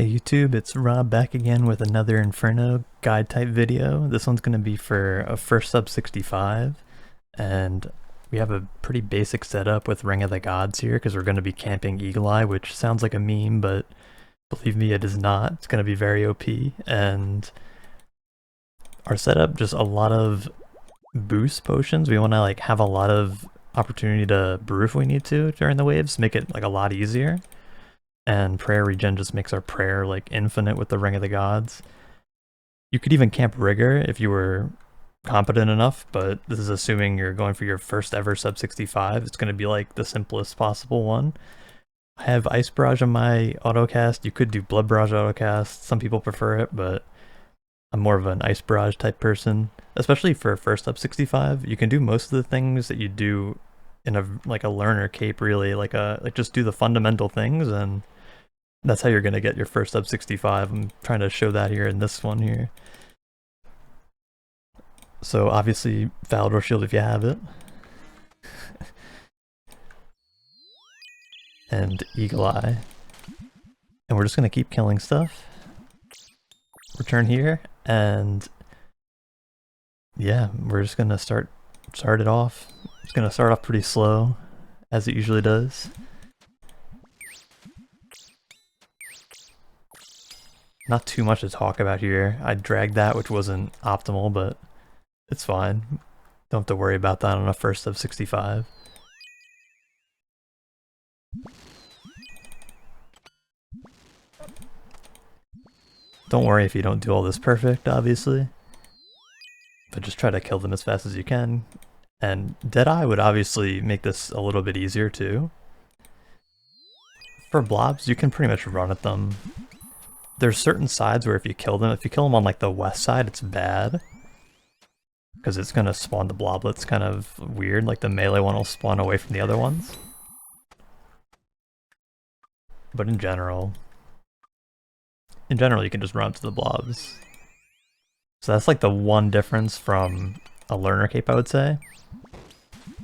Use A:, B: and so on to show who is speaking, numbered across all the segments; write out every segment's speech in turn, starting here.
A: Hey YouTube, it's Rob back again with another Inferno guide type video. This one's going to be for a first sub-65, and we have a pretty basic setup with Ring of the Gods here because we're going to be camping Eagle Eye, which sounds like a meme, but believe me, it is not. It's going to be very OP, and our setup, just a lot of boost potions. We want to like have a lot of opportunity to brew if we need to during the waves, make it like a lot easier. And prayer regen just makes our prayer like infinite with the Ring of the Gods. You could even camp Rigor if you were competent enough, but this is assuming you're going for your first ever sub-65. It's going to be like the simplest possible one. I have Ice Barrage on my autocast. You could do Blood Barrage autocast. Some people prefer it, but I'm more of an Ice Barrage type person. Especially for first sub-65, you can do most of the things that you do in a like a learner cape, really, like just do the fundamental things, and that's how you're gonna get your first sub-65. I'm trying to show that here in this one here. So obviously Falador Shield if you have it. And Eagle Eye. And we're just gonna keep killing stuff. Return here, and yeah, we're just gonna start it off. It's gonna start off pretty slow, as it usually does. Not too much to talk about here. I dragged that, which wasn't optimal, but it's fine. Don't have to worry about that on a first of 65. Don't worry if you don't do all this perfect, obviously. But just try to kill them as fast as you can. And Deadeye would obviously make this a little bit easier too. For blobs, you can pretty much run at them. There's certain sides where if you kill them on like the west side, it's bad. Because it's going to spawn the bloblets kind of weird, like the melee one will spawn away from the other ones. But in general you can just run up to the blobs. So that's like the one difference from a learner cape, I would say.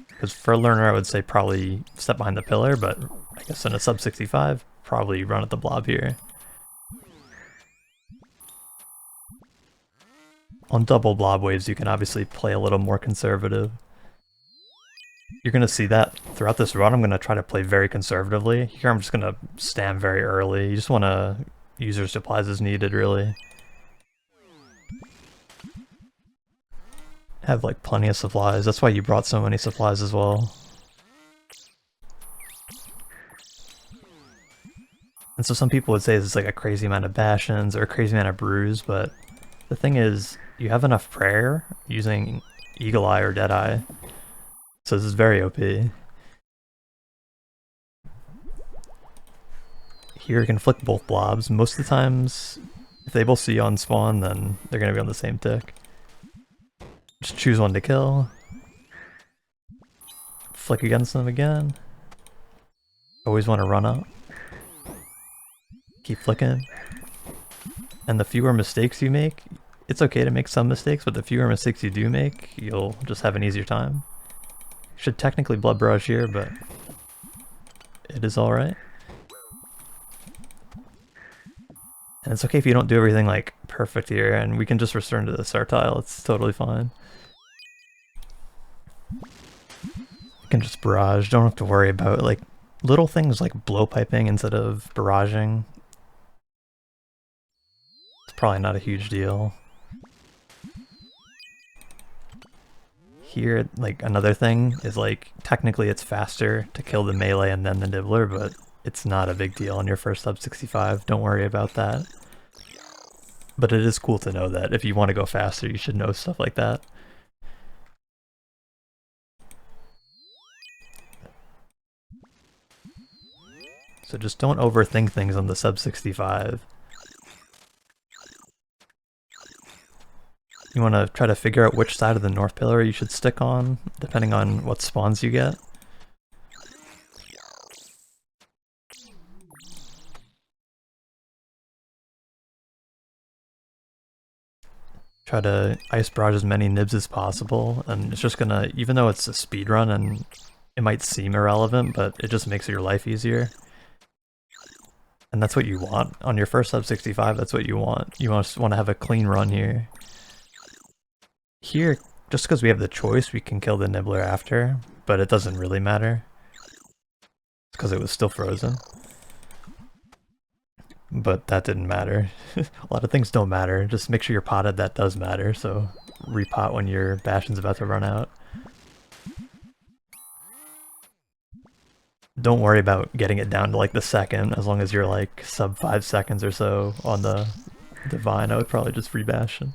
A: Because for a learner, I would say probably step behind the pillar, but I guess in a sub-65, probably run at the blob here. On double blob waves, you can obviously play a little more conservative. You're going to see that throughout this run. I'm going to try to play very conservatively. Here I'm just going to stand very early. You just want to use your supplies as needed, really. Have like plenty of supplies. That's why you brought so many supplies as well. And so some people would say this is like a crazy amount of bastions or a crazy amount of brews, but the thing is, you have enough prayer using Eagle Eye or Deadeye. So this is very OP. Here you can flick both blobs. Most of the times, if they both see you on spawn, then they're going to be on the same tick. Just choose one to kill. Flick against them again. Always want to run up. Keep flicking. And the fewer mistakes you make, it's okay to make some mistakes, but the fewer mistakes you do make, you'll just have an easier time. Should technically Blood Barrage here, but it is alright. And it's okay if you don't do everything like perfect here, and we can just return to the start tile, it's totally fine. You can just barrage, don't have to worry about like little things like blowpiping instead of barraging. It's probably not a huge deal. Here, like another thing is like technically it's faster to kill the melee and then the nibbler, but it's not a big deal on your first sub-65, don't worry about that. But it is cool to know that if you want to go faster, you should know stuff like that. So just don't overthink things on the sub-65. You want to try to figure out which side of the north pillar you should stick on, depending on what spawns you get. Try to ice barrage as many nibs as possible, and it's just gonna, even though it's a speed run and it might seem irrelevant, but it just makes your life easier. And that's what you want. On your first sub-65, that's what you want. You just want to have a clean run here. Here, just because we have the choice, we can kill the Nibbler after, but it doesn't really matter. It's because it was still frozen. But that didn't matter. A lot of things don't matter. Just make sure you're potted, that does matter, so repot when your Bastion's about to run out. Don't worry about getting it down to like the second, as long as you're like sub 5 seconds or so on the Divine. I would probably just free Bastion.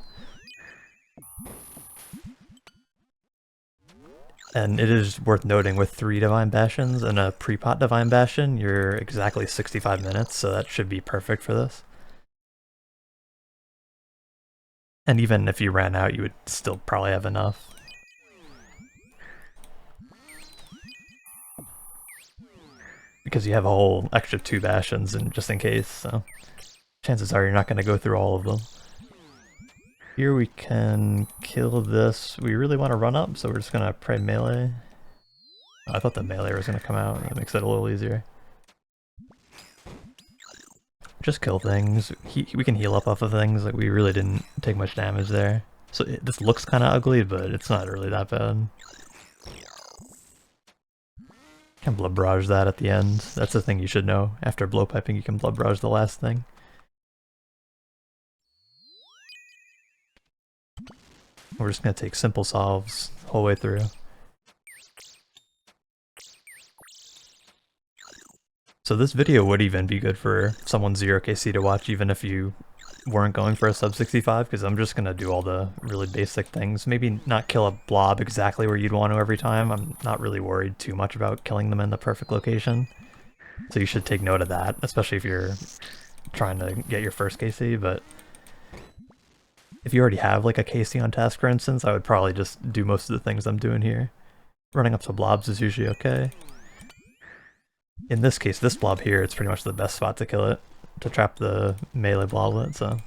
A: And it is worth noting, with 3 Divine Bastions and a pre-pot Divine Bastion, you're exactly 65 minutes, so that should be perfect for this. And even if you ran out, you would still probably have enough. Because you have a whole extra 2 Bastions and just in case, so chances are you're not going to go through all of them. Here we can kill this. We really want to run up, so we're just going to pray melee. Oh, I thought the melee was going to come out. That makes it a little easier. Just kill things. We can heal up off of things. Like, we really didn't take much damage there. So this looks kind of ugly, but it's not really that bad. Can blood barrage that at the end. That's the thing you should know. After blow piping, you can blood barrage the last thing. We're just gonna take simple solves the whole way through. So this video would even be good for someone 0 KC to watch, even if you weren't going for a sub-65, because I'm just gonna do all the really basic things. Maybe not kill a blob exactly where you'd want to every time. I'm not really worried too much about killing them in the perfect location. So you should take note of that, especially if you're trying to get your first KC, but if you already have like a KC on task, for instance, I would probably just do most of the things I'm doing here. Running up to blobs is usually okay. In this case, this blob here, it's pretty much the best spot to kill it, to trap the melee bloblet, so.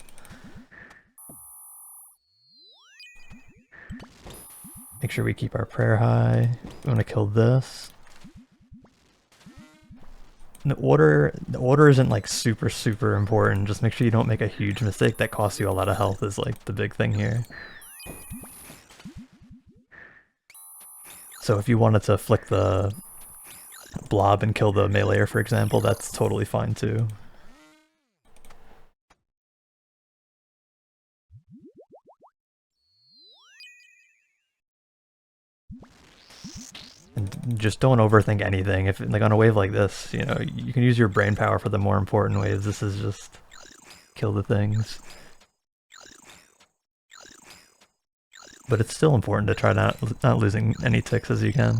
A: Make sure we keep our prayer high. We want to kill this. The order isn't like super important. Just make sure you don't make a huge mistake that costs you a lot of health is like the big thing here. So if you wanted to flick the blob and kill the meleeer, for example, that's totally fine too. And just don't overthink anything. If like on a wave like this, you know, you can use your brain power for the more important waves. This is just kill the things. But it's still important to try not losing any ticks as you can.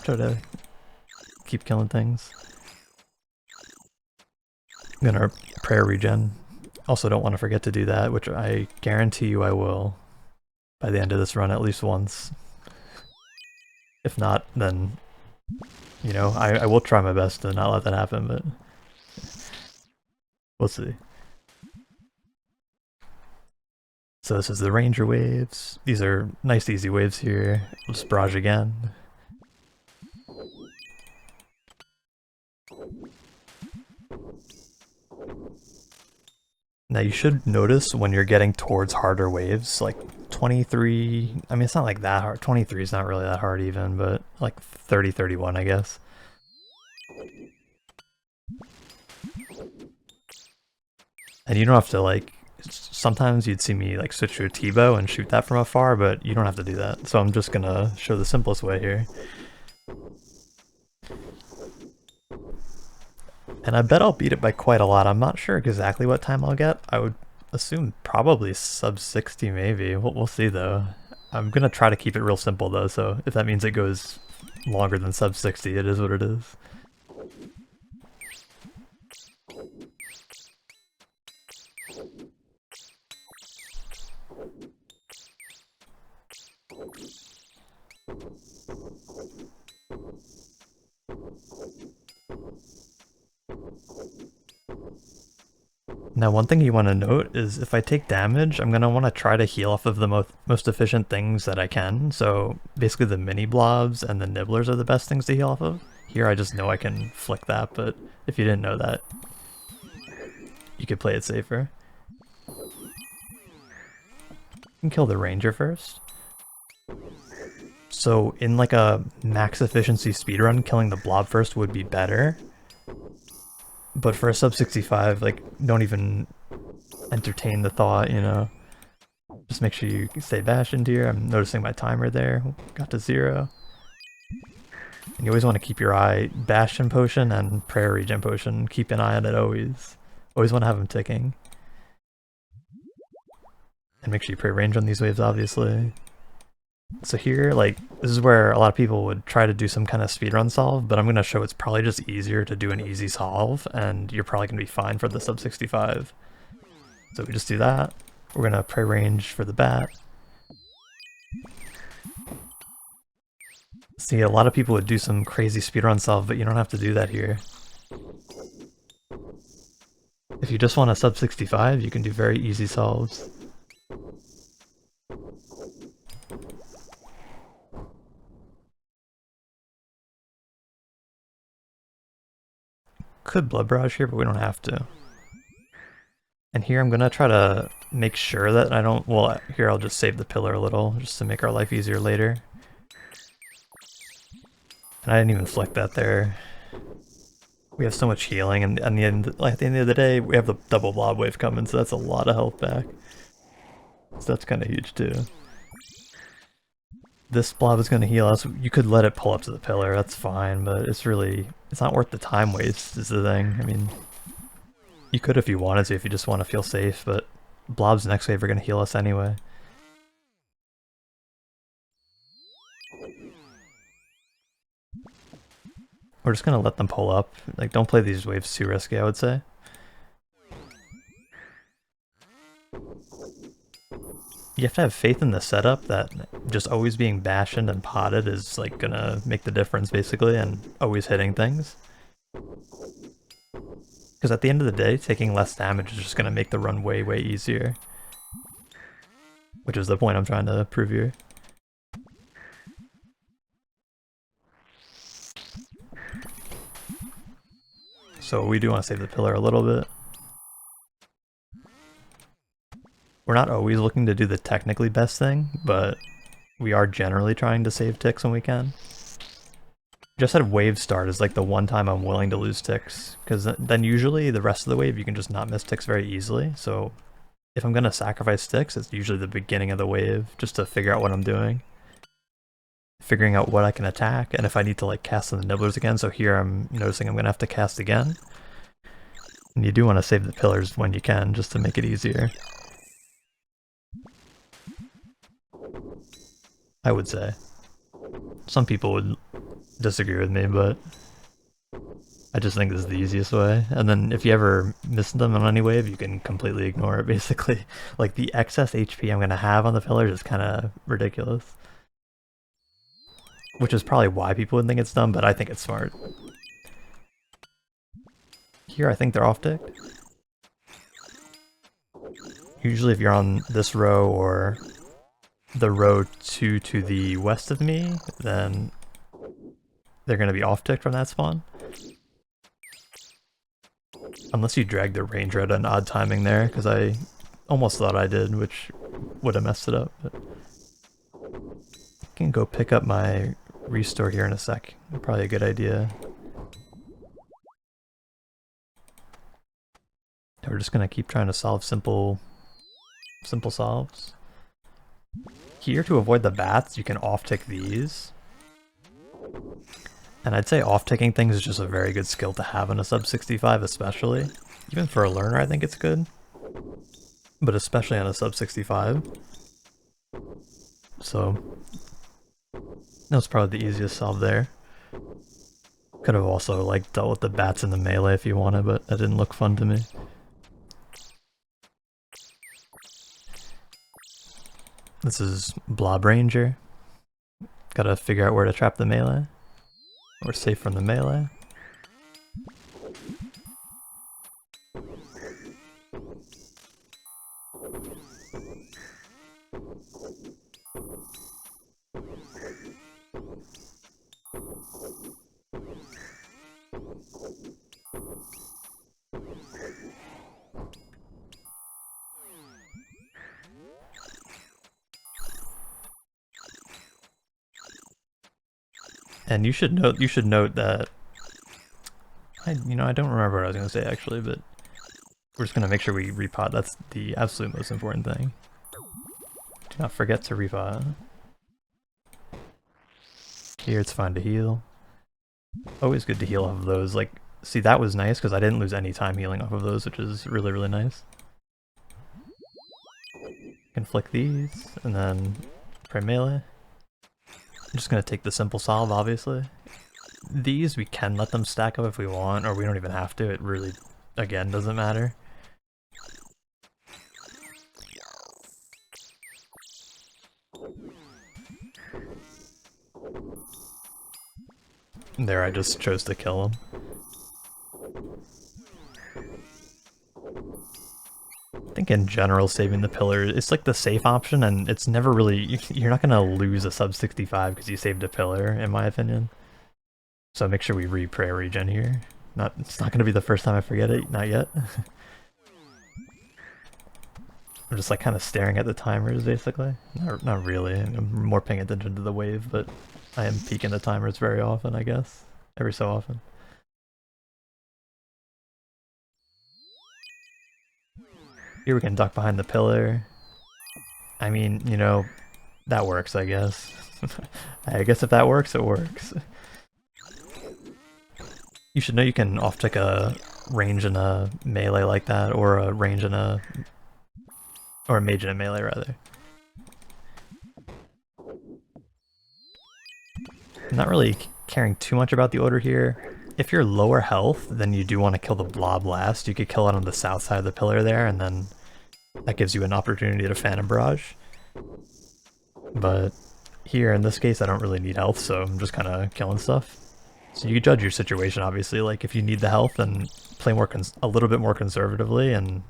A: Try to keep killing things. I'm gonna prayer regen. Also don't want to forget to do that, which I guarantee you I will by the end of this run at least once. If not, then, you know, I will try my best to not let that happen, but we'll see. So this is the Ranger waves. These are nice easy waves here. We'll just barrage again. Now you should notice when you're getting towards harder waves, like 23, I mean it's not like that hard, 23 is not really that hard even, but like 30, 31 I guess. And you don't have to like, sometimes you'd see me like switch to a T-bow and shoot that from afar, but you don't have to do that. So I'm just gonna show the simplest way here. And I bet I'll beat it by quite a lot. I'm not sure exactly what time I'll get. I would assume probably sub 60 maybe. We'll see though. I'm gonna try to keep it real simple though, so if that means it goes longer than sub 60, it is what it is. Now one thing you want to note is if I take damage, I'm going to want to try to heal off of the most efficient things that I can. So basically the mini blobs and the nibblers are the best things to heal off of. Here I just know I can flick that, but If you didn't know that, you could play it safer. You can kill the ranger first. So in like a max efficiency speedrun, killing the blob first would be better. But for a sub-65, like, don't even entertain the thought, you know? Just make sure you stay bastioned here. I'm noticing my timer there got to 0. And you always want to keep your eye bastion potion and prayer regen potion. Keep an eye on it always. Always want to have them ticking. And make sure you pray range on these waves, obviously. So here, like, this is where a lot of people would try to do some kind of speedrun solve, but I'm going to show it's probably just easier to do an easy solve, and you're probably going to be fine for the sub-65. So we just do that. We're going to pray range for the bat. See, a lot of people would do some crazy speedrun solve, but you don't have to do that here. If you just want a sub-65, you can do very easy solves. Could blood barrage here, but we don't have to. And here I'm gonna try to make sure that I don't, well, here I'll just save the pillar a little, just to make our life easier later. And I didn't even flick that there. We have so much healing, and at the end of the day, we have the double blob wave coming, so that's a lot of health back. So that's kind of huge too. This blob is going to heal us. You could let it pull up to the pillar, that's fine, but it's not worth the time waste is the thing. I mean, you could if you wanted to, if you just want to feel safe, but blobs next wave are going to heal us anyway. We're just going to let them pull up. Like, don't play these waves too risky, I would say. You have to have faith in the setup that just always being bastioned and potted is like gonna make the difference basically, and always hitting things. Because at the end of the day, taking less damage is just gonna make the run way, way easier. Which is the point I'm trying to prove here. So we do want to save the pillar a little bit. We're not always looking to do the technically best thing, but we are generally trying to save ticks when we can. Just had wave start is like the one time I'm willing to lose ticks, because then usually the rest of the wave you can just not miss ticks very easily. So if I'm going to sacrifice ticks, it's usually the beginning of the wave, just to figure out what I'm doing. Figuring out what I can attack, and if I need to like cast the nibblers again, so here I'm noticing I'm going to have to cast again. And you do want to save the pillars when you can, just to make it easier. I would say. Some people would disagree with me, but I just think this is the easiest way. And then if you ever miss them on any wave, you can completely ignore it, basically. Like, the excess HP I'm going to have on the pillars is kind of ridiculous. Which is probably why people would think it's dumb, but I think it's smart. Here, I think they're off-ticked. Usually if you're on this row or the row 2 to the west of me, then they're going to be off-ticked from that spawn. Unless you drag the ranger at an odd timing there, because I almost thought I did, which would have messed it up. But I can go pick up my restore here in a sec. Probably a good idea. We're just going to keep trying to solve simple solves. Here, to avoid the bats, you can off-tick these. And I'd say off-ticking things is just a very good skill to have in a sub-65 especially. Even for a learner I think it's good. But especially on a sub-65. So that was probably the easiest solve there. Could have also like dealt with the bats in the melee if you wanted, but that didn't look fun to me. This is Blob Ranger. Gotta figure out where to trap the melee. We're safe from the melee. And you should note that I don't remember what I was gonna say actually, but we're just gonna make sure we repot. That's the absolute most important thing. Do not forget to repot. Here it's fine to heal. Always good to heal off of those. Like, see, that was nice because I didn't lose any time healing off of those, which is really, really nice. Can flick these and then pray melee. I'm just gonna take the simple salve, obviously. These we can let them stack up if we want, or we don't even have to. It really, again, doesn't matter. There, I just chose to kill him. I think in general, saving the pillar, it's like the safe option, and it's never really, you're not gonna lose a sub-65 because you saved a pillar, in my opinion. So make sure we re-pray regen here. It's not gonna be the first time I forget it, not yet. I'm just like kind of staring at the timers, basically. Not really, I'm more paying attention to the wave, but I am peeking the timers very often, I guess. Every so often. Here we can duck behind the pillar. I mean, you know, that works, I guess. I guess if that works, it works. You should know you can off-tick a range in a melee like that, or a range in a... or a mage in a melee, rather. I'm not really caring too much about the order here. If you're lower health, then you do want to kill the blob last. You could kill it on the south side of the pillar there, and then that gives you an opportunity to Phantom Barrage. But here, in this case, I don't really need health, so I'm just kind of killing stuff. So you judge your situation, obviously. Like, if you need the health, then play a little bit more conservatively, and,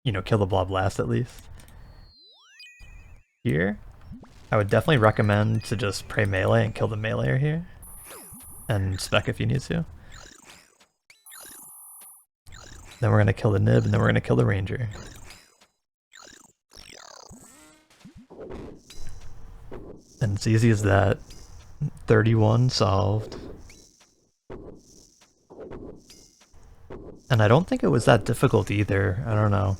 A: you know, kill the blob last at least. Here, I would definitely recommend to just pray melee and kill the meleeer here. And spec if you need to. Then we're going to kill the nib, and then we're going to kill the ranger. And it's easy as that. 31 solved. And I don't think it was that difficult either. I don't know.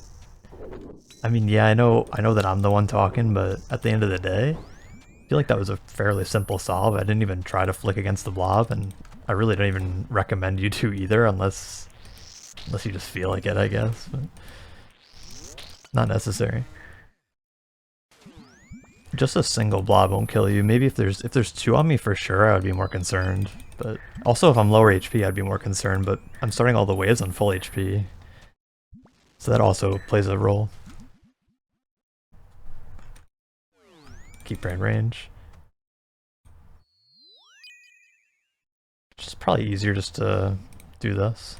A: I mean, yeah, I know that I'm the one talking, but at the end of the day, I feel like that was a fairly simple solve. I didn't even try to flick against the blob, and I really don't even recommend you to either, unless you just feel like it, I guess. But not necessary. Just a single blob won't kill you. Maybe if there's two on me for sure, I would be more concerned. But also if I'm lower HP, I'd be more concerned. But I'm starting all the waves on full HP, so that also plays a role. Keep brain range. It's probably easier just to do this.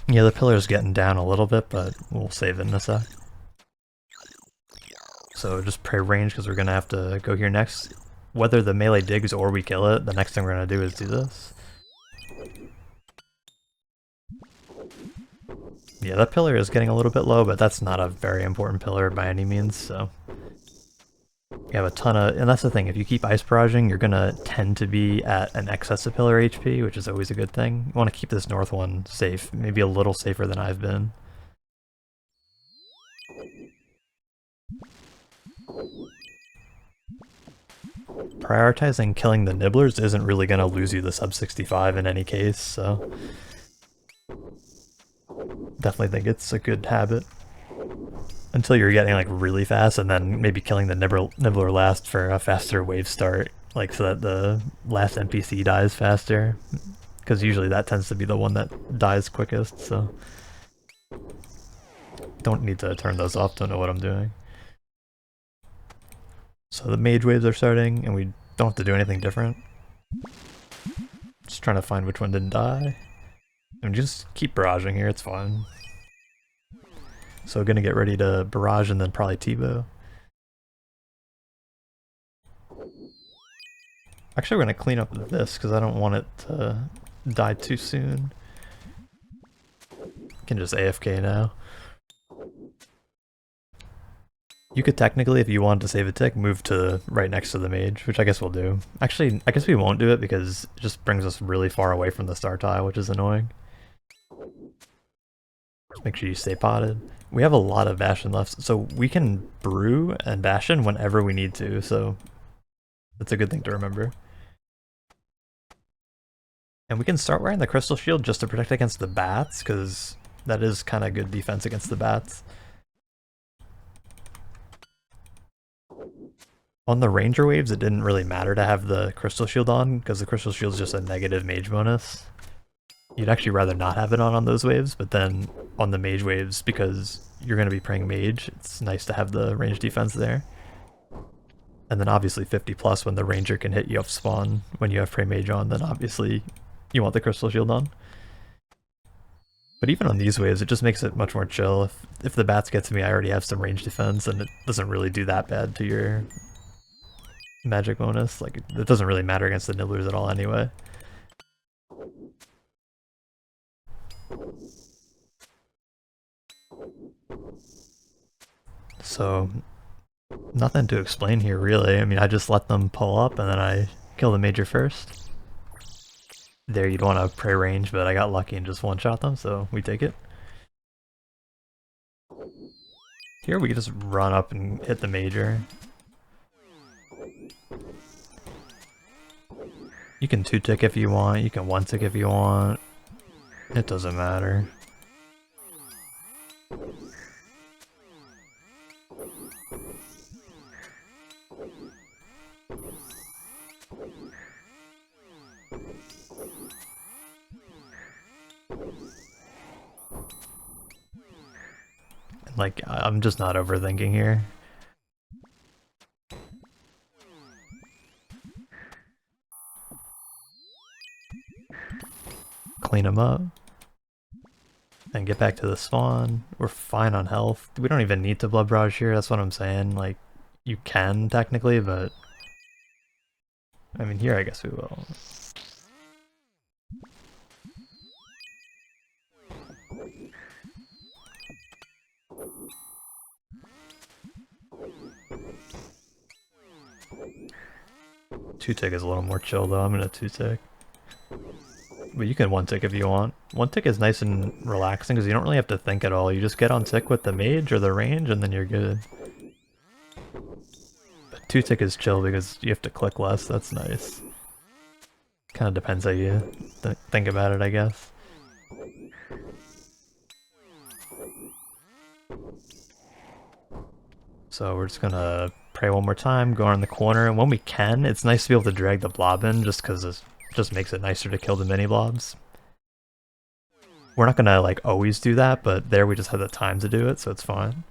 A: Yeah, the pillar's getting down a little bit, but we'll save it in a sec. So just pray range because we're going to have to go here next. Whether the melee digs or we kill it, the next thing we're going to do is do this. Yeah, that pillar is getting a little bit low, but that's not a very important pillar by any means, so... You have a ton of... And that's the thing, if you keep ice barraging, you're gonna tend to be at an excess of pillar HP, which is always a good thing. You want to keep this north one safe, maybe a little safer than I've been. Prioritizing killing the nibblers isn't really gonna lose you the sub-65 in any case, so... Definitely think it's a good habit. Until you're getting like really fast, and then maybe killing the nibbler last for a faster wave start, like so that the last NPC dies faster. Because usually that tends to be the one that dies quickest, so... Don't need to turn those off, don't know what I'm doing. So the mage waves are starting, and we don't have to do anything different. Just trying to find which one didn't die. And just keep barraging here, it's fine. So gonna get ready to barrage and then probably T-bow. Actually, we're gonna clean up this because I don't want it to die too soon. Can just AFK now. You could technically, if you wanted to save a tick, move to right next to the mage, which I guess we'll do. Actually, I guess we won't do it because it just brings us really far away from the star tile, which is annoying. Just make sure you stay potted. We have a lot of Bastion left, so we can brew and Bastion whenever we need to, so that's a good thing to remember. And we can start wearing the Crystal Shield just to protect against the bats, because that is kind of good defense against the bats. On the Ranger waves, it didn't really matter to have the Crystal Shield on, because the Crystal Shield is just a negative Mage bonus. You'd actually rather not have it on those waves, but then on the Mage waves, because you're going to be praying Mage, it's nice to have the range defense there. And then obviously 50 plus when the Ranger can hit you off spawn when you have Pray Mage on, then obviously you want the Crystal Shield on. But even on these waves, it just makes it much more chill. If the bats get to me, I already have some range defense, and it doesn't really do that bad to your magic bonus. Like, it doesn't really matter against the nibblers at all anyway. So, nothing to explain here really. I mean, I just let them pull up and then I kill the major first. There, you'd want to pray range, but I got lucky and just one-shot them, so we take it. Here we can just run up and hit the major. You can 2-tick if you want, you can 1-tick if you want. It doesn't matter. Like, I'm just not overthinking here. Clean them up. And get back to the spawn. We're fine on health. We don't even need to blood barrage here, that's what I'm saying. Like, you can technically, but... I mean, here I guess we will. Two-tick is a little more chill though, I'm gonna 2-tick. But you can 1-tick if you want. 1-tick is nice and relaxing because you don't really have to think at all. You just get on tick with the mage or the range and then you're good. But 2-tick is chill because you have to click less, that's nice. Kind of depends how you think about it, I guess. So we're just gonna pray one more time, go around the corner, and when we can, it's nice to be able to drag the blob in just because it just makes it nicer to kill the mini blobs. We're not gonna like always do that, but there we just have the time to do it, so it's fine.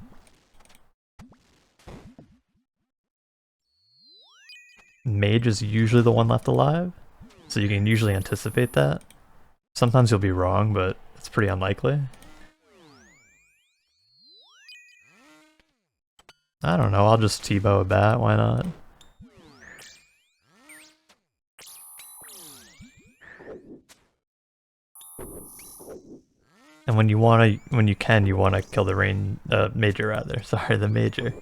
A: Mage is usually the one left alive, so you can usually anticipate that. Sometimes you'll be wrong, but it's pretty unlikely. I don't know, I'll just T-bow a bat, why not? And when you can, you wanna kill the major rather. Sorry, the major.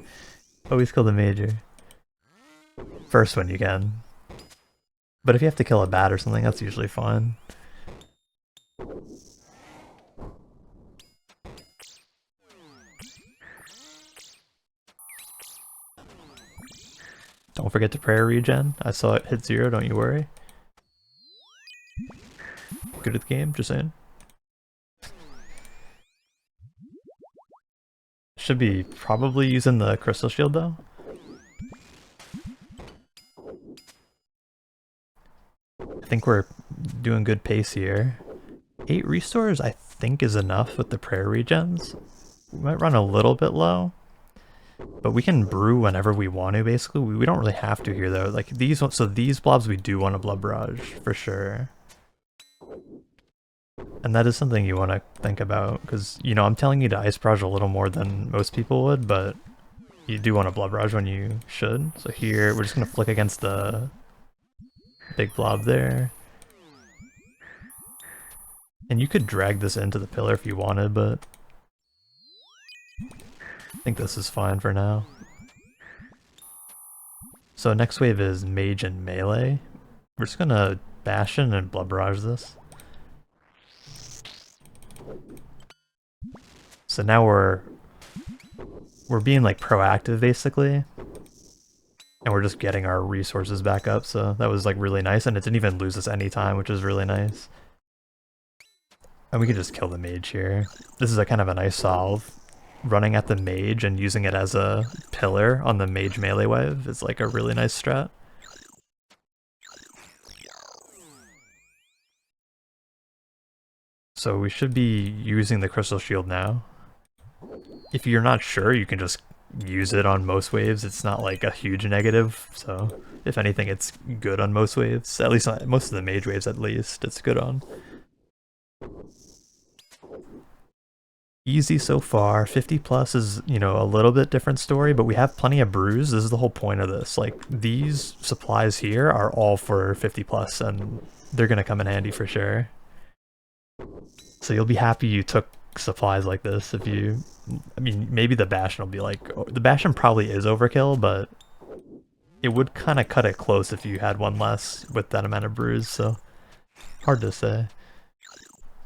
A: Always kill the major. First when you can. But if you have to kill a bat or something, that's usually fine. Don't forget to prayer regen. I saw it hit 0, don't you worry. Good at the game, just saying. Should be probably using the crystal shield though. I think we're doing good pace here. 8 restores I think is enough with the prayer regens. We might run a little bit low. But we can brew whenever we want to, basically. We don't really have to here, though. Like, so these blobs we do want a blood barrage, for sure. And that is something you want to think about, because, you know, I'm telling you to ice barrage a little more than most people would, but you do want a blood barrage when you should. So here, we're just going to flick against the big blob there. And you could drag this into the pillar if you wanted, but I think this is fine for now. So next wave is Mage and Melee. We're just gonna bash in and blood barrage this. So now we're being like proactive basically. And we're just getting our resources back up, so that was like really nice, and it didn't even lose us any time, which is really nice. And we can just kill the mage here. This is a kind of a nice solve. Running at the mage and using it as a pillar on the mage melee wave is like a really nice strat. So we should be using the crystal shield now. If you're not sure, you can just use it on most waves. It's not like a huge negative, so if anything it's good on most waves, at least on most of the mage waves at least it's good on. Easy so far. 50 plus is, you know, a little bit different story, but we have plenty of brews. This is the whole point of this. Like, these supplies here are all for 50 plus, and they're gonna come in handy for sure. So you'll be happy you took supplies like this if you... I mean, maybe the Bastion will be like... The Bastion probably is overkill, but it would kind of cut it close if you had one less with that amount of brews, so... Hard to say.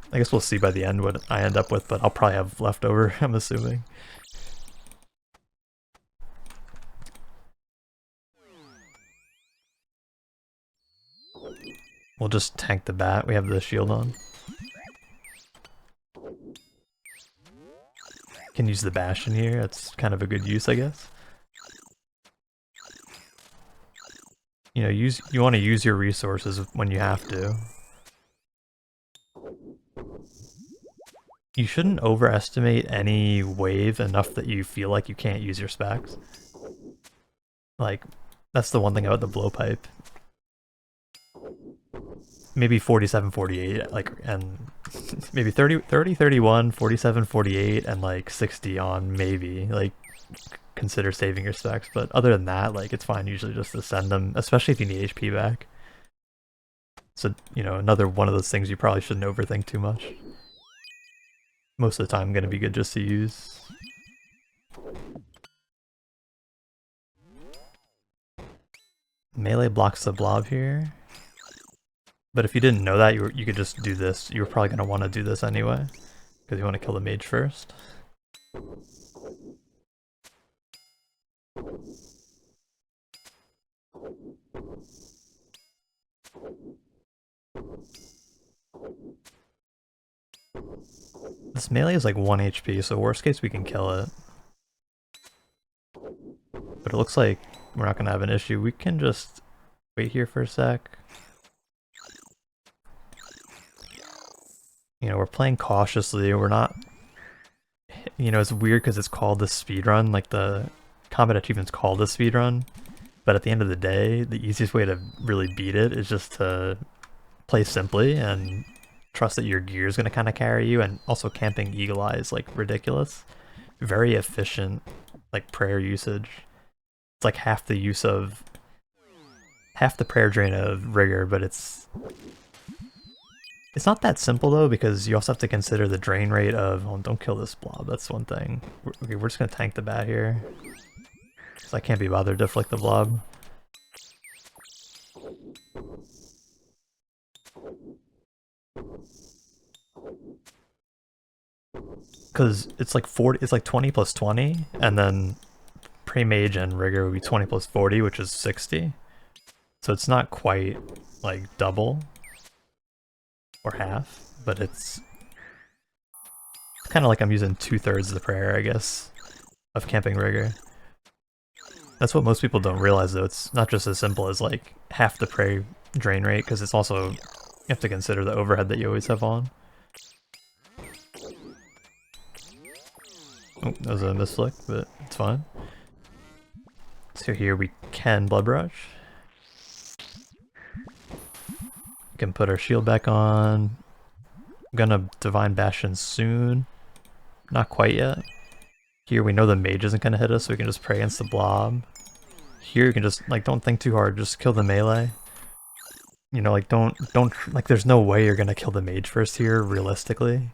A: I guess we'll see by the end what I end up with, but I'll probably have leftover, I'm assuming. We'll just tank the bat, we have the shield on. Can use the Bastion here, that's kind of a good use, I guess. You know, you want to use your resources when you have to. You shouldn't overestimate any wave enough that you feel like you can't use your specs. Like, that's the one thing about the blowpipe. Maybe 47, 48, like, and maybe 30, 31, 47, 48, and like 60 on maybe. Like, consider saving your specs, but other than that, like, it's fine usually just to send them, especially if you need HP back. So, you know, another one of those things you probably shouldn't overthink too much. Most of the time gonna be good just to use. Melee blocks the blob here. But if you didn't know that, you could just do this. You were probably gonna want to do this anyway, because you want to kill the mage first. This melee is like 1 HP, so worst case we can kill it. But it looks like we're not gonna have an issue. We can just wait here for a sec. You know, we're playing cautiously, we're not... You know, it's weird because it's called the speedrun, like the combat achievement's called the speedrun, but at the end of the day, the easiest way to really beat it is just to play simply and trust that your gear is going to kind of carry you, and also camping Eagle Eye is like ridiculous. Very efficient, like prayer usage. It's like half the use of... half the prayer drain of Rigor, but it's not that simple though, because you also have to consider the drain rate of... Oh, don't kill this blob, that's one thing. Okay, we're just gonna tank the bat here. Because I can't be bothered to flick the blob. Because it's like 40, it's like 20 plus 20, and then pre-mage and rigor would be 20 plus 40, which is 60. So it's not quite like double. Or half, but it's kind of like I'm using 2/3 of the prayer, I guess, of camping rigor. That's what most people don't realize though, it's not just as simple as like half the prayer drain rate, because it's also, you have to consider the overhead that you always have on. Oh, that was a misflick, but it's fine. So here we can blood rush. Can put our shield back on. I'm gonna Divine Bastion soon. Not quite yet. Here we know the mage isn't gonna hit us, so we can just pray against the blob. Here you can just, like, don't think too hard, just kill the melee. You know, like, don't, like, there's no way you're gonna kill the mage first here, realistically.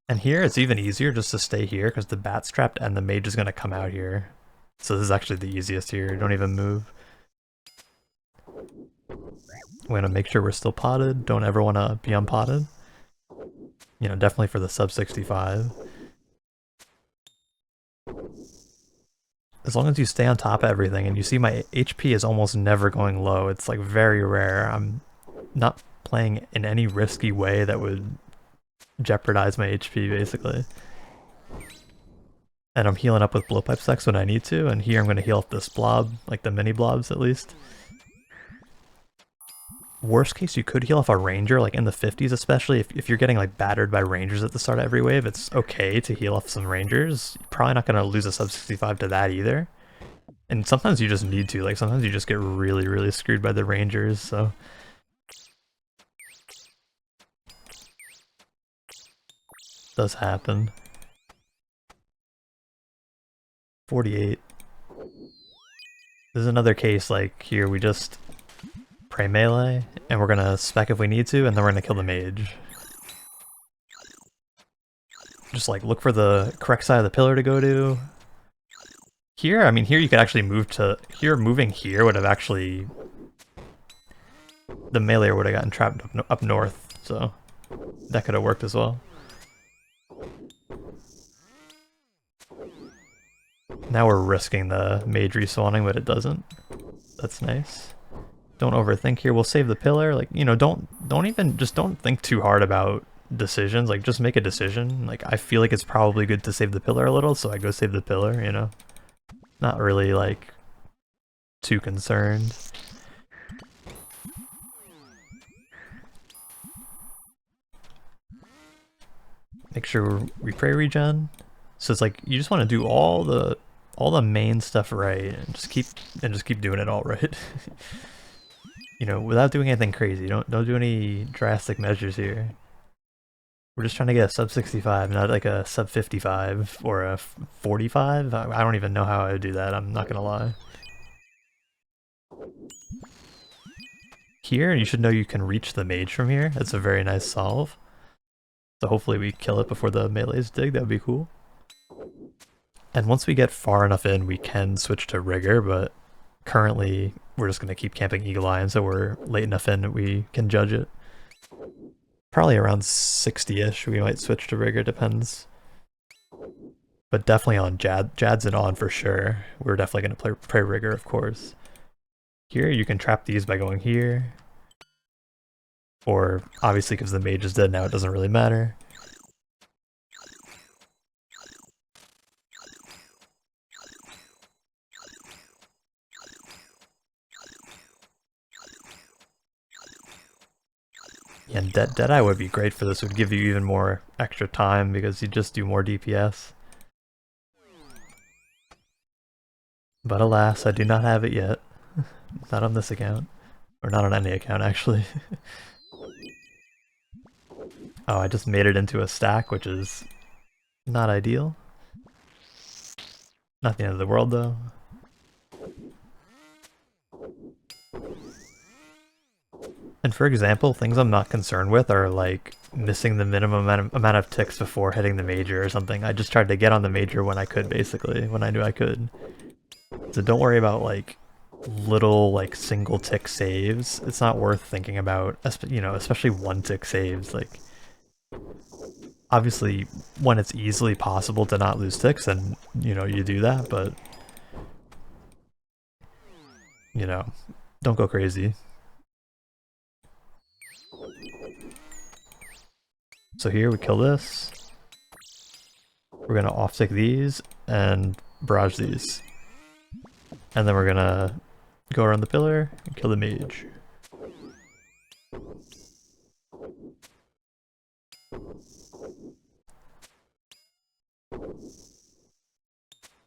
A: And here it's even easier just to stay here, because the bat's trapped and the mage is gonna come out here. So this is actually the easiest here, don't even move. We want to make sure we're still potted, don't ever want to be unpotted. You know, definitely for the sub-65. As long as you stay on top of everything, and you see my HP is almost never going low, it's like very rare. I'm not playing in any risky way that would jeopardize my HP, basically. And I'm healing up with blowpipe sex when I need to, and here I'm going to heal up this blob, like the mini blobs at least. Worst case, you could heal off a ranger, like in the 50s, especially if you're getting like battered by rangers at the start of every wave. It's okay to heal off some rangers. You're probably not going to lose a sub-65 to that either. And sometimes you just need to, like sometimes you just get really, really screwed by the rangers, so. Does happen. 48. This is another case like here we just pray melee, and we're gonna spec if we need to, and then we're gonna kill the mage. Just like look for the correct side of the pillar to go to. Here, I mean here you could actually move to, here moving here would have actually, the melee would have gotten trapped up north, so that could have worked as well. Now we're risking the mage respawning, but it doesn't. That's nice. Don't overthink here. We'll save the pillar. Like, you know, don't think too hard about decisions. Like, just make a decision. Like, I feel like it's probably good to save the pillar a little, so I go save the pillar, you know? Not really, like, too concerned. Make sure we pray regen. So it's like, you just want to do all the main stuff right, and just keep doing it all right. You know, without doing anything crazy. Don't do any drastic measures here. We're just trying to get a sub-65, not like a sub-55 or a 45. I don't even know how I would do that, I'm not gonna lie. Here, you should know you can reach the mage from here. That's a very nice solve. So hopefully we kill it before the melees dig, that would be cool. And once we get far enough in, we can switch to rigor, but currently we're just going to keep camping Eagle Eye until we're late enough in that we can judge it. Probably around 60-ish we might switch to rigor, depends. But definitely on Jad's it on for sure. We're definitely going to pray rigor, of course. Here you can trap these by going here. Or obviously because the mage is dead now, it doesn't really matter. Yeah, and Deadeye would be great for this. It would give you even more extra time because you just do more DPS. But alas, I do not have it yet. Not on this account. Or not on any account, actually. Oh, I just made it into a stack, which is not ideal. Not the end of the world, though. And for example, things I'm not concerned with are like missing the minimum amount of ticks before hitting the major or something. I just tried to get on the major when I could, basically, when I knew I could. So don't worry about like little like single tick saves. It's not worth thinking about, you know, especially one tick saves. Like, obviously when it's easily possible to not lose ticks, then, you know, you do that, but, you know, don't go crazy. So here we kill this. We're gonna off-tick these and barrage these. And then we're gonna go around the pillar and kill the mage.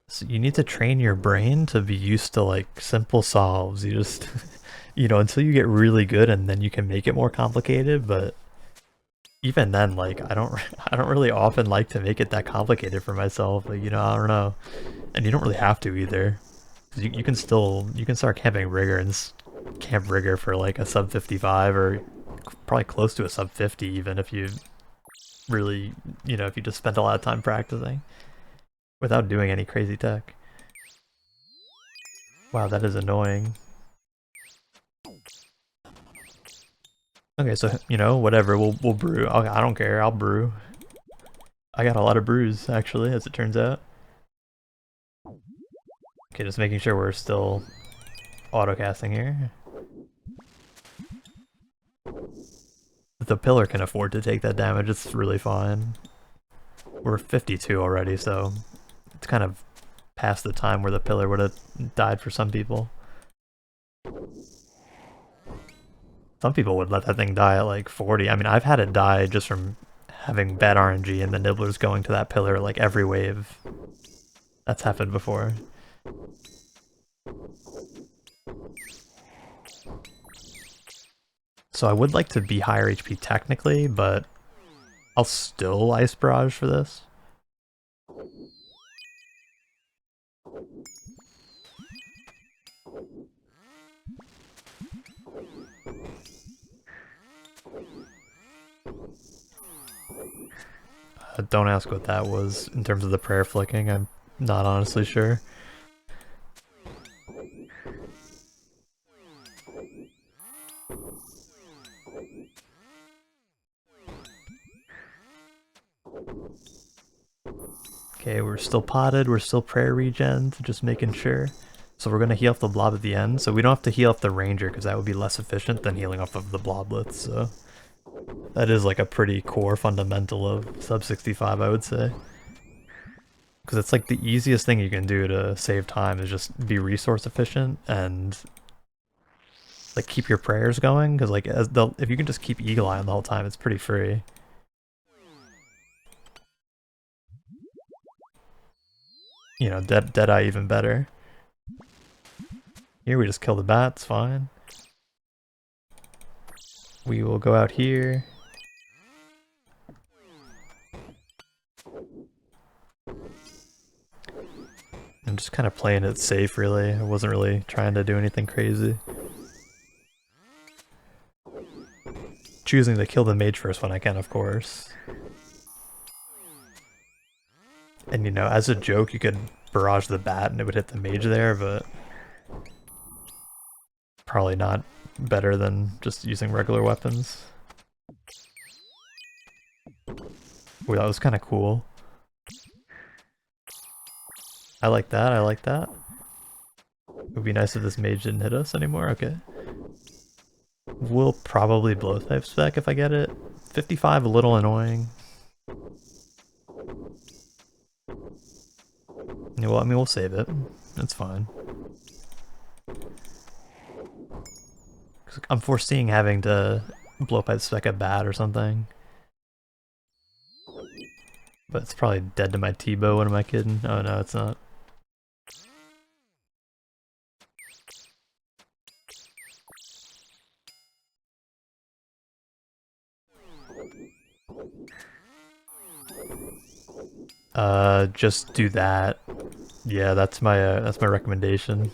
A: So you need to train your brain to be used to like simple solves. You just, you know, until you get really good and then you can make it more complicated, but even then, like, I don't really often like to make it that complicated for myself. Like, you know, I don't know. And you don't really have to either. You can start camping rigor and camp rigor for like a sub 55 or probably close to a sub 50 even if you really, you know, if you just spent a lot of time practicing without doing any crazy tech. Wow, that is annoying. Okay, so, you know, whatever, we'll brew. I don't care, I'll brew. I got a lot of brews, actually, as it turns out. Okay, just making sure we're still auto-casting here. If the pillar can afford to take that damage, it's really fine. We're 52 already, so it's kind of past the time where the pillar would have died for some people. Some people would let that thing die at like 40. I mean, I've had it die just from having bad RNG and the nibblers going to that pillar like every wave. That's happened before. So I would like to be higher HP technically, but I'll still Ice Barrage for this. Don't ask what that was in terms of the prayer flicking, I'm not honestly sure. Okay, we're still potted, we're still prayer regen, just making sure. So we're going to heal off the blob at the end, so we don't have to heal off the ranger because that would be less efficient than healing off of the bloblets, so... That is like a pretty core fundamental of sub-65, I would say. Because it's like the easiest thing you can do to save time is just be resource efficient and like keep your prayers going, because like if you can just keep Eagle Eye on the whole time, it's pretty free. You know, Deadeye even better. Here we just kill the bats, fine. We will go out here. I'm just kind of playing it safe, really. I wasn't really trying to do anything crazy. Choosing to kill the mage first when I can, of course. And you know, as a joke, you could barrage the bat and it would hit the mage there, but probably not better than just using regular weapons. Ooh, that was kind of cool. I like that, I like that. It would be nice if this mage didn't hit us anymore, okay. We'll probably blow type spec if I get it. 55, a little annoying. Yeah, well, I mean, we'll save it. That's fine. I'm foreseeing having to blow pipe spec a bat or something. But it's probably dead to my T-bow, what am I kidding? Oh no, it's not. Just do that. Yeah, that's my recommendation.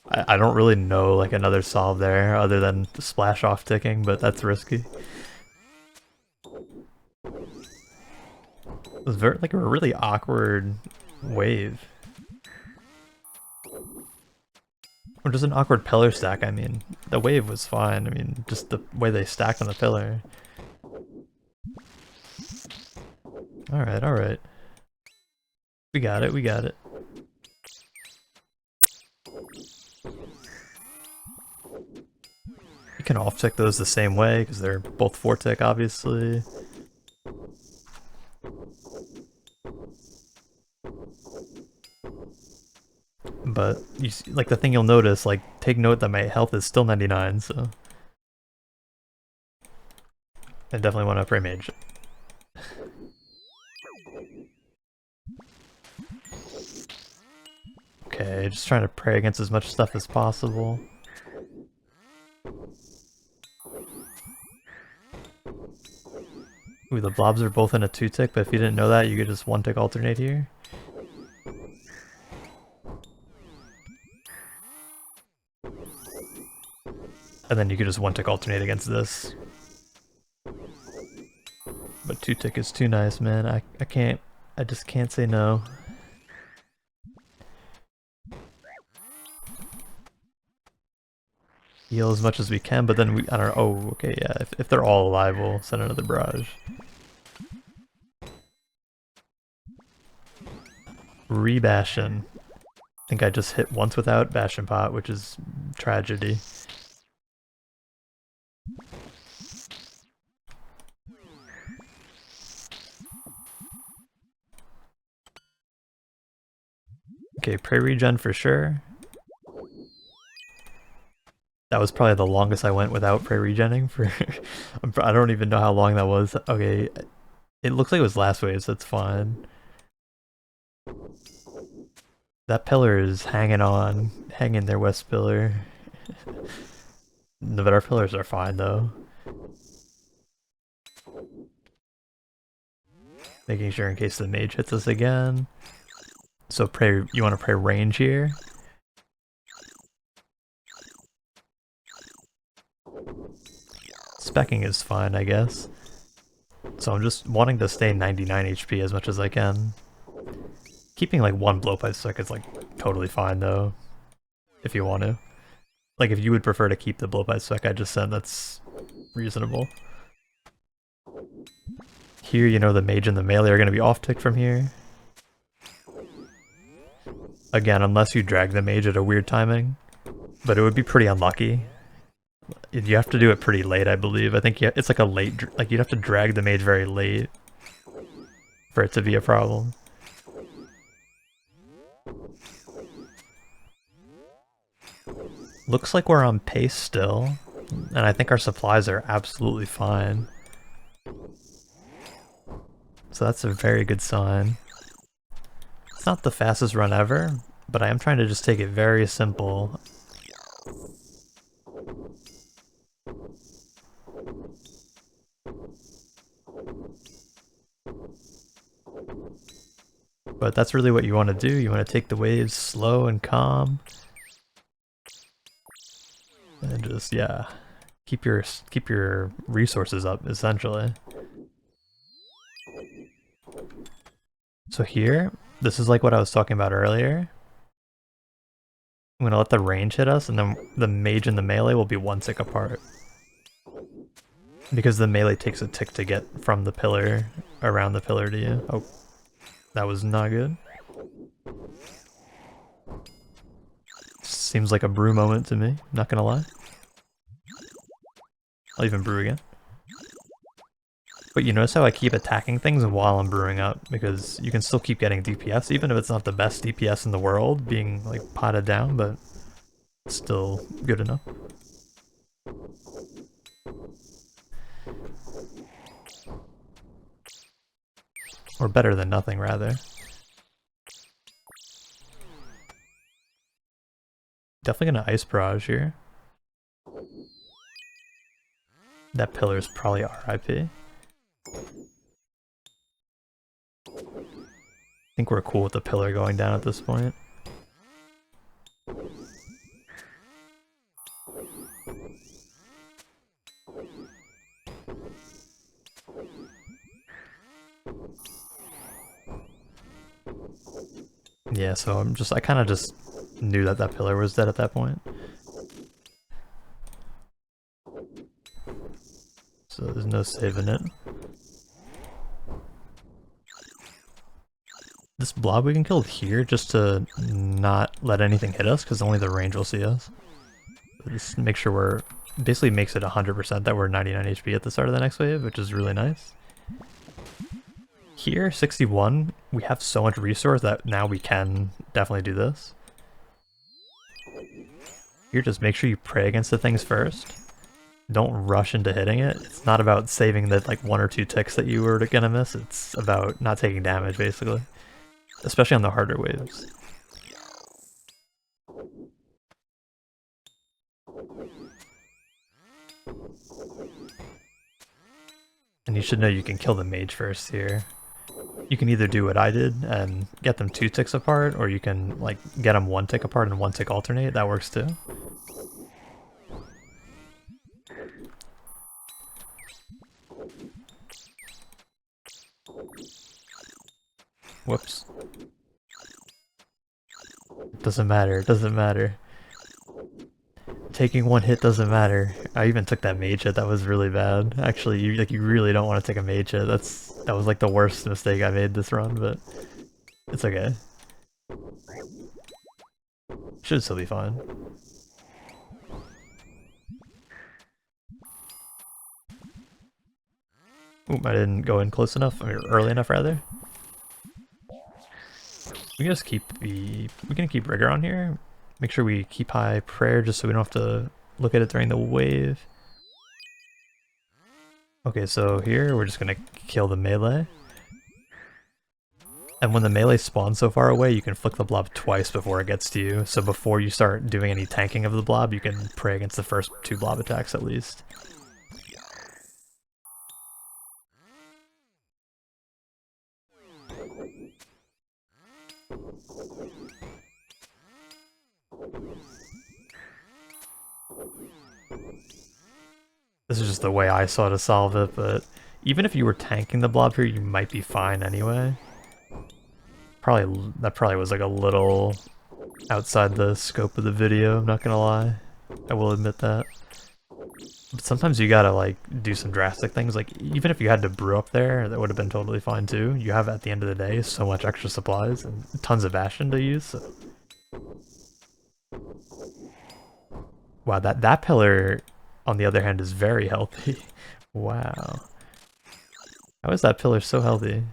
A: I don't really know like another solve there other than the splash off ticking, but that's risky. It was very like a really awkward wave. Or just an awkward pillar stack, I mean. The wave was fine, I mean, just the way they stacked on the pillar. Alright, alright. We got it, we got it. You can off-tick those the same way, because they're both 4-tick, obviously. But, you see, like, the thing you'll notice, like, take note that my health is still 99, so... I definitely want to pray Mage. Okay, just trying to pray against as much stuff as possible. Ooh, the blobs are both in a 2-tick, but if you didn't know that, you could just 1-tick alternate here. And then you could just 1-tick alternate against this. But 2-tick is too nice, man. I just can't say no. heal as much as we can, but then I don't know, oh, okay, yeah, if they're all alive, we'll send another barrage. Re-Bastion. I think I just hit once without Bastion Pot, which is tragedy. Okay, pray regen for sure. That was probably the longest I went without pray regenning for... I don't even know how long that was. Okay, it looks like it was last wave, so it's fine. That pillar is hanging on. Hang in there, West Pillar. No, but our pillars are fine, though. Making sure in case the mage hits us again. So pray, you want to pray range here? Specking is fine, I guess. So I'm just wanting to stay 99 HP as much as I can. Keeping like one blowpipe stick is like totally fine though, if you want to. Like if you would prefer to keep the blowpipe stick I just said, that's reasonable. Here, you know, the mage and the melee are going to be off-tick from here. Again, unless you drag the mage at a weird timing. But it would be pretty unlucky. You have to do it pretty late, I believe. I think it's like a late... Like, you'd have to drag the mage very late for it to be a problem. Looks like we're on pace still. And I think our supplies are absolutely fine. So that's a very good sign. It's not the fastest run ever, but I am trying to just take it very simple. But that's really what you want to do. You want to take the waves slow and calm. And just, yeah, keep your resources up, essentially. So here, this is like what I was talking about earlier. I'm gonna let the range hit us, and then the mage and the melee will be one tick apart. Because the melee takes a tick to get from the pillar, around the pillar to you. Oh, that was not good. Seems like a brew moment to me, not gonna lie. I'll even brew again. But you notice how I keep attacking things while I'm brewing up, because you can still keep getting DPS, even if it's not the best DPS in the world, being like potted down, but still good enough. Or better than nothing, rather. Definitely gonna ice barrage here. That pillar is probably RIP. I think we're cool with the pillar going down at this point. Yeah, so I kind of just knew that that pillar was dead at that point. So there's no saving it. This blob we can kill here just to not let anything hit us, because only the range will see us. So just make sure we're... Basically makes it 100% that we're 99 HP at the start of the next wave, which is really nice. Here, 61, we have so much resource that now we can definitely do this. Here, just make sure you pray against the things first. Don't rush into hitting it. It's not about saving the like 1 or 2 ticks that you were gonna miss, it's about not taking damage, basically. Especially on the harder waves. And you should know you can kill the mage first here. You can either do what I did and get them 2 ticks apart, or you can like get them 1 tick apart and 1 tick alternate. That works too. Whoops. Doesn't matter, it doesn't matter. taking one hit doesn't matter. I even took that mage hit. That was really bad. Actually, you really don't want to take a mage hit. That was like the worst mistake I made this run, but it's okay. Should still be fine. Oop, I didn't go in close enough, or early enough rather. We can just we can keep rigor on here. Make sure we keep high prayer just so we don't have to look at it during the wave. Okay, so here we're just gonna kill the melee. And when the melee spawns so far away, you can flick the blob twice before it gets to you. So before you start doing any tanking of the blob, you can pray against the first 2 blob attacks at least. This is just the way I saw to solve it, but even if you were tanking the blob here, you might be fine anyway. That probably was like a little outside the scope of the video, I'm not gonna lie. I will admit that. But sometimes you gotta like do some drastic things, like even if you had to brew up there, that would have been totally fine too. You have at the end of the day so much extra supplies and tons of Bastion to use. So. Wow, that pillar on the other hand is very healthy. Wow. How is that pillar so healthy?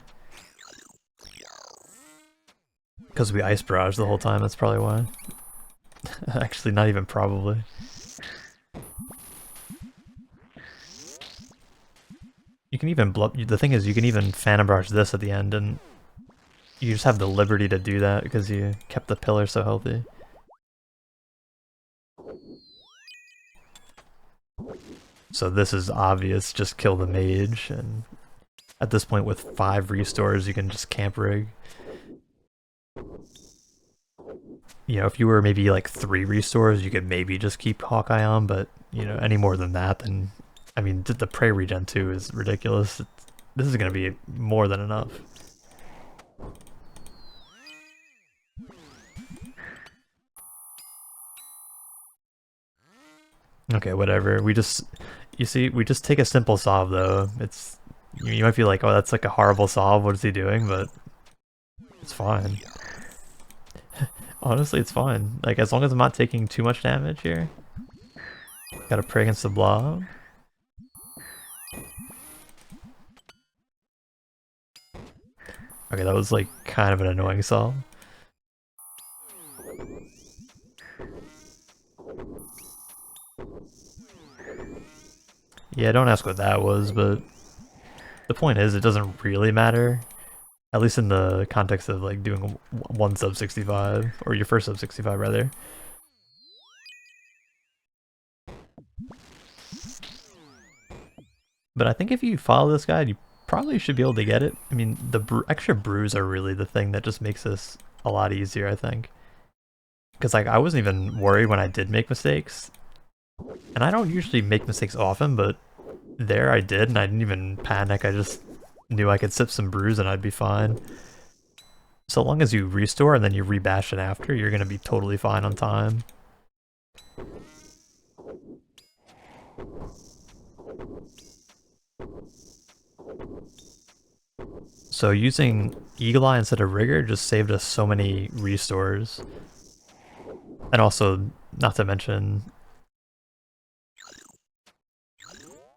A: Because we ice barrage the whole time, that's probably why. Actually, not even probably. You can even the thing is, you can even phantom barrage this at the end, and you just have the liberty to do that because you kept the pillar so healthy. So this is obvious, just kill the mage, and at this point with 5 restores you can just camp rig. You know, if you were maybe like 3 restores, you could maybe just keep Hawkeye on, but you know, any more than that, then I mean, the prey regen too is ridiculous. This is gonna be more than enough. Okay, whatever. You see, we just take a simple solve though. You might be like, oh, that's like a horrible solve. What is he doing? But it's fine. Honestly, it's fine. Like, as long as I'm not taking too much damage here. Gotta pray against the blob. Okay, that was like kind of an annoying solve. Yeah, don't ask what that was, but the point is, it doesn't really matter. At least in the context of like doing one sub-65, or your first sub-65 rather. But I think if you follow this guide, you probably should be able to get it. I mean, the extra brews are really the thing that just makes this a lot easier, I think. Because like, I wasn't even worried when I did make mistakes. And I don't usually make mistakes often, but there I did, and I didn't even panic. I just knew I could sip some brews and I'd be fine. So long as you restore and then you rebash it after, you're gonna be totally fine on time. So using Eagle Eye instead of Rigor just saved us so many restores. And also, not to mention,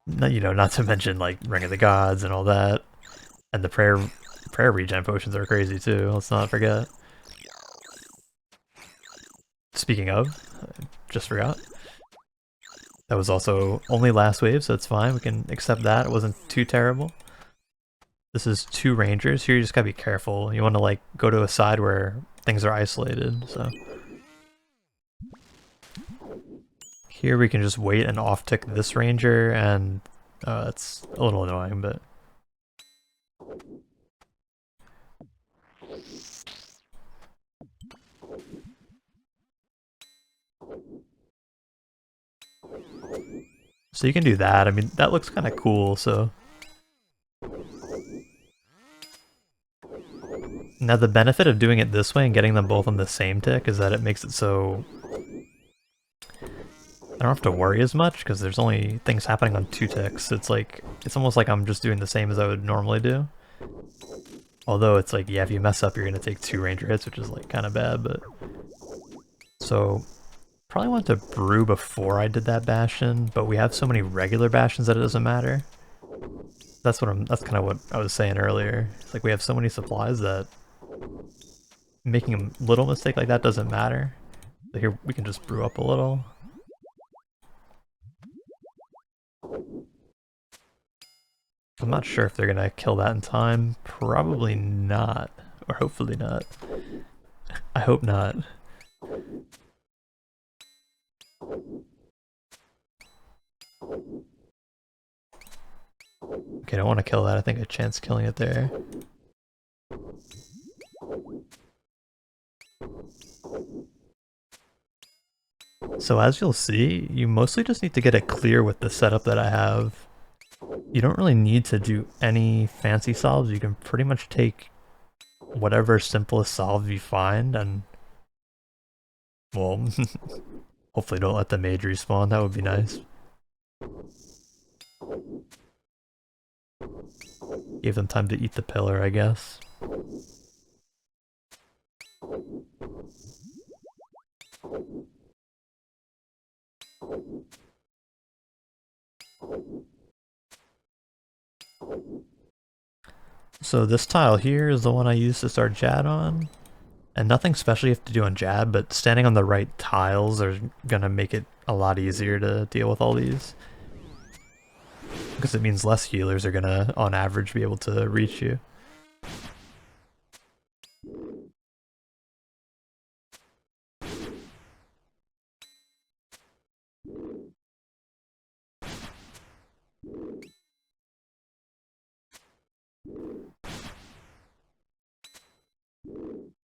A: not to mention like Ring of the Gods and all that. And the prayer regen potions are crazy too, let's not forget. Speaking of, I just forgot. That was also only last wave, so it's fine. We can accept that. It wasn't too terrible. This is 2 rangers. Here you just gotta be careful. You want to like go to a side where things are isolated, so. Here we can just wait and off-tick this ranger, and it's a little annoying, but... So you can do that. I mean, that looks kind of cool, so... Now the benefit of doing it this way and getting them both on the same tick is that it makes it so... I don't have to worry as much because there's only things happening on 2 ticks. It's like, it's almost like I'm just doing the same as I would normally do. Although it's like, yeah, if you mess up, you're gonna take 2 ranger hits, which is like kind of bad, but... So, probably wanted to brew before I did that bastion, but we have so many regular bastions that it doesn't matter. That's kind of what I was saying earlier. It's like we have so many supplies that making a little mistake like that doesn't matter. So here we can just brew up a little. I'm not sure if they're gonna kill that in time. Probably not. Or hopefully not. I hope not. Okay, I don't want to kill that. I think I chance killing it there. So as you'll see, you mostly just need to get it clear with the setup that I have. You don't really need to do any fancy solves. You can pretty much take whatever simplest solve you find and... Well, hopefully don't let the mage respawn. That would be nice. Gave them time to eat the pillar, I guess. So this tile here is the one I used to start Jad on. And nothing special you have to do on Jad, but standing on the right tiles are gonna make it a lot easier to deal with all these. Because it means less healers are gonna, on average, be able to reach you.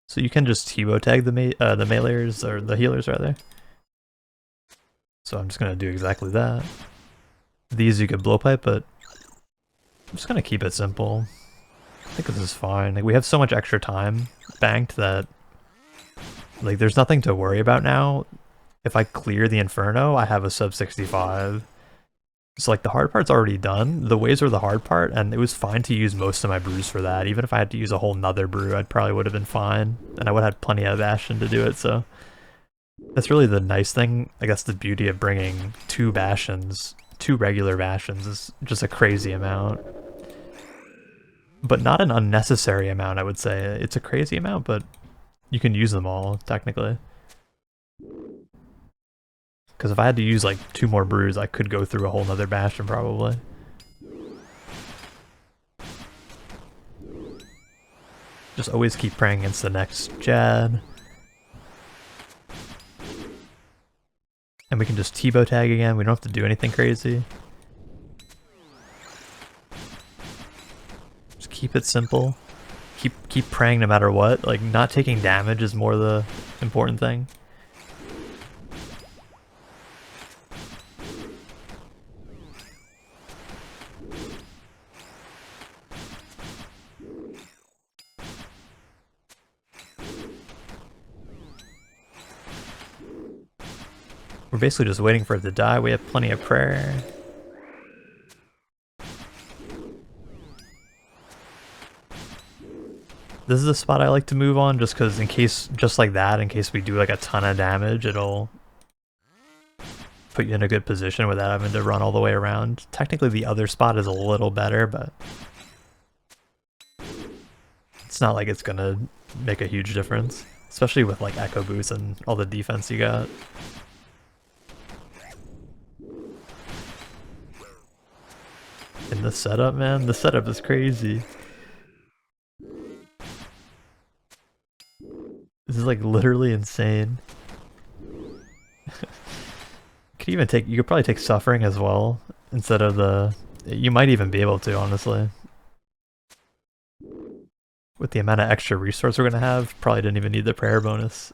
A: So you can just T-bow tag the meleeers, or the healers rather. So I'm just gonna do exactly that. These you could blowpipe, but I'm just gonna keep it simple. I think this is fine. Like, we have so much extra time banked that like there's nothing to worry about now. If I clear the Inferno, I have a sub-65. So like the hard part's already done. The waves were the hard part, and it was fine to use most of my brews for that. Even if I had to use a whole nother brew, I'd probably would have been fine. And I would have had plenty of Bastion to do it, so... That's really the nice thing. I guess the beauty of bringing 2 Bastions, 2 regular Bastions, is just a crazy amount. But not an unnecessary amount, I would say. It's a crazy amount, but you can use them all, technically. Because if I had to use like 2 more brews, I could go through a whole nother Bastion probably. Just always keep praying against the next Jad. And we can just T-bow tag again, we don't have to do anything crazy. Just keep it simple. Keep praying no matter what. Like, not taking damage is more the important thing. We're basically just waiting for it to die. We have plenty of prayer. This is the spot I like to move on just because in case, just like that, in case we do like a ton of damage, it'll put you in a good position without having to run all the way around. Technically the other spot is a little better, but it's not like it's gonna make a huge difference. Especially with like echo boost and all the defense you got. In the setup, man, the setup is crazy. This is like literally insane. You could probably take suffering as well instead of the... You might even be able to, honestly. With the amount of extra resource we're gonna have, probably didn't even need the prayer bonus.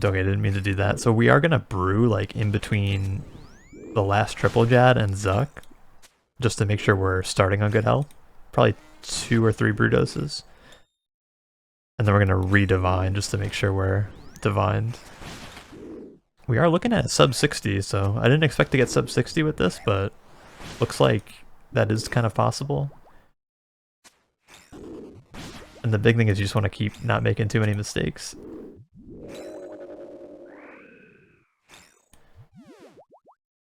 A: Okay, I didn't mean to do that. So we are gonna brew like in between the last triple Jad and TzKal-Zuk, just to make sure we're starting on good health. Probably 2 or 3 brew doses. And then we're gonna redivine just to make sure we're divined. We are looking at sub 60, so I didn't expect to get sub 60 with this, but looks like that is kind of possible. And the big thing is you just want to keep not making too many mistakes.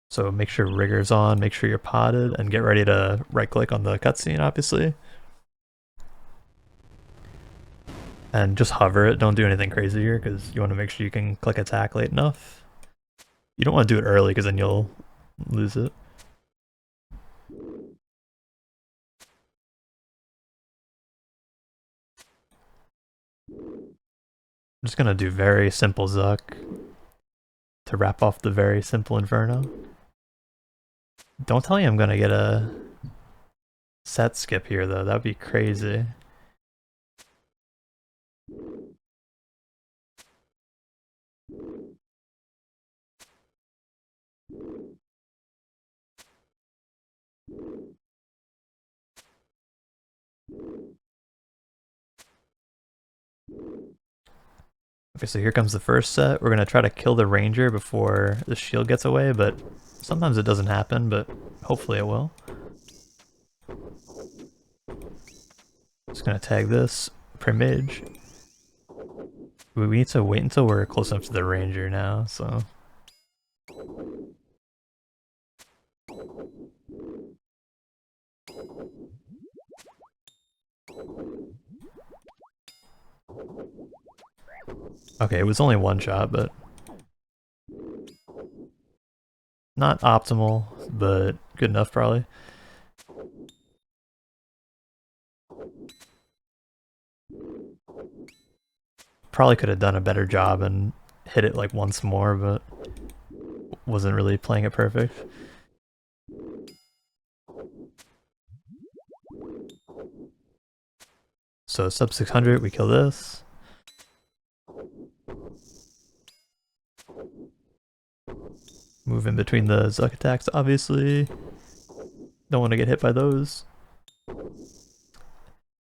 A: So make sure rigger's on, make sure you're potted, and get ready to right click on the cutscene, obviously. And just hover it, don't do anything crazy here, because you want to make sure you can click attack late enough. You don't want to do it early, because then you'll lose it. I'm just gonna do very simple Zuk to wrap off the very simple Inferno. Don't tell me I'm gonna get a set skip here though, that'd be crazy. Okay, so here comes the first set. We're gonna try to kill the ranger before the shield gets away, but sometimes it doesn't happen, but hopefully it will. Just gonna tag this, pre-mage. We need to wait until we're close enough to the ranger now, so. Okay, it was only one shot, but not optimal, but good enough probably. Probably could have done a better job and hit it like once more, but wasn't really playing it perfect. So sub 600, we kill this. Move in between the Zuk attacks, obviously. Don't want to get hit by those.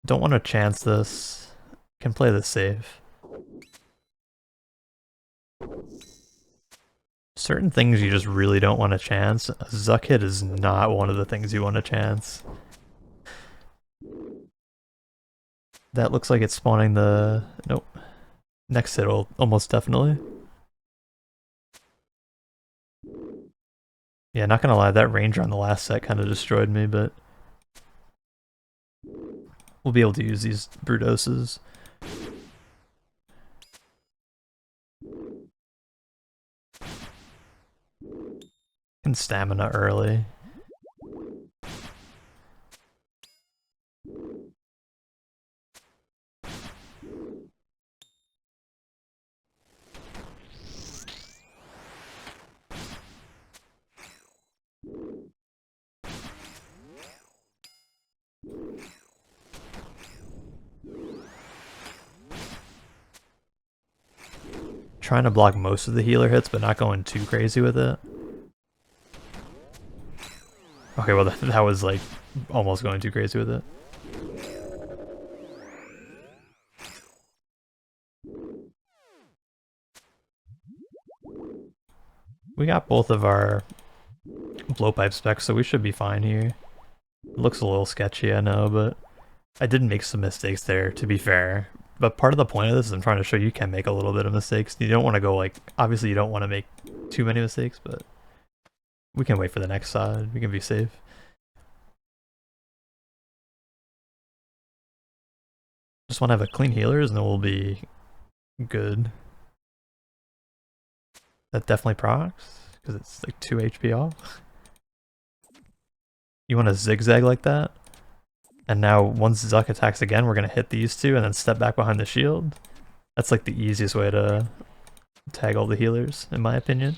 A: Don't want to chance this. Can play this safe. Certain things you just really don't want to chance. A Zuk hit is not one of the things you want to chance. That looks like it's spawning the... Nope. Next hit will almost definitely. Yeah, not gonna lie, that ranger on the last set kind of destroyed me, but we'll be able to use these Brutoses. And stamina early. Trying to block most of the healer hits, but not going too crazy with it. Okay, well that was like almost going too crazy with it. We got both of our blowpipe specs, so we should be fine here. It looks a little sketchy, I know, but I did make some mistakes there, to be fair. But part of the point of this is I'm trying to show you can make a little bit of mistakes. You don't want to go like, obviously you don't want to make too many mistakes, but we can wait for the next side. We can be safe. Just want to have a clean healers and then we'll be good. That definitely procs, because it's like 2 HP off. You want to zigzag like that? And now once Zuk attacks again, we're going to hit these two and then step back behind the shield. That's like the easiest way to tag all the healers, in my opinion.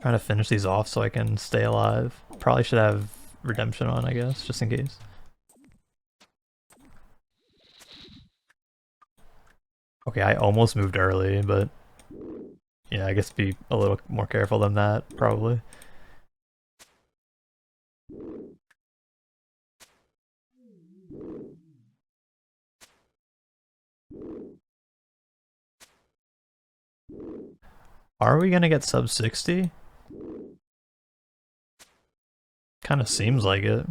A: Trying to finish these off so I can stay alive. Probably should have redemption on, I guess, just in case. Okay, I almost moved early, but Yeah, I guess be a little more careful than that, probably. Are we gonna get sub 60? Kind of seems like it.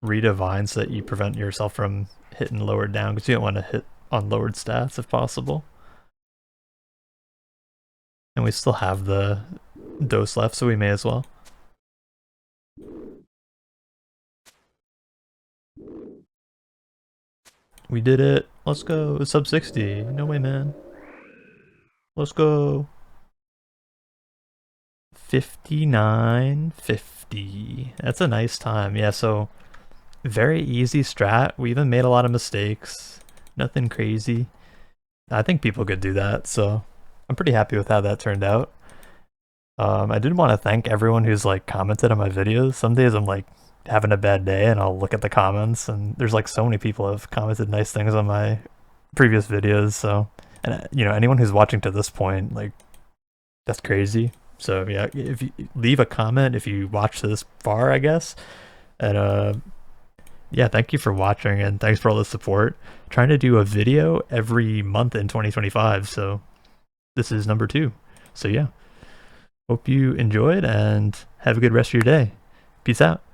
A: Redivine so that you prevent yourself from hitting lowered down, because you don't want to hit on lowered stats if possible. And we still have the dose left, so we may as well. We did it. Let's go. Sub 60. No way, man. Let's go. 59.50. That's a nice time. Yeah, so very easy strat. We even made a lot of mistakes. Nothing crazy. I think people could do that, so I'm pretty happy with how that turned out. I did want to thank everyone who's like commented on my videos. Some days I'm like having a bad day and I'll look at the comments and there's like so many people have commented nice things on my previous videos. So, and you know, anyone who's watching to this point, like that's crazy. So yeah, if you leave a comment if you watch this far, I guess. And yeah, thank you for watching and thanks for all the support. Trying to do a video every month in 2025. So this is number 2. So yeah. Hope you enjoyed and have a good rest of your day. Peace out.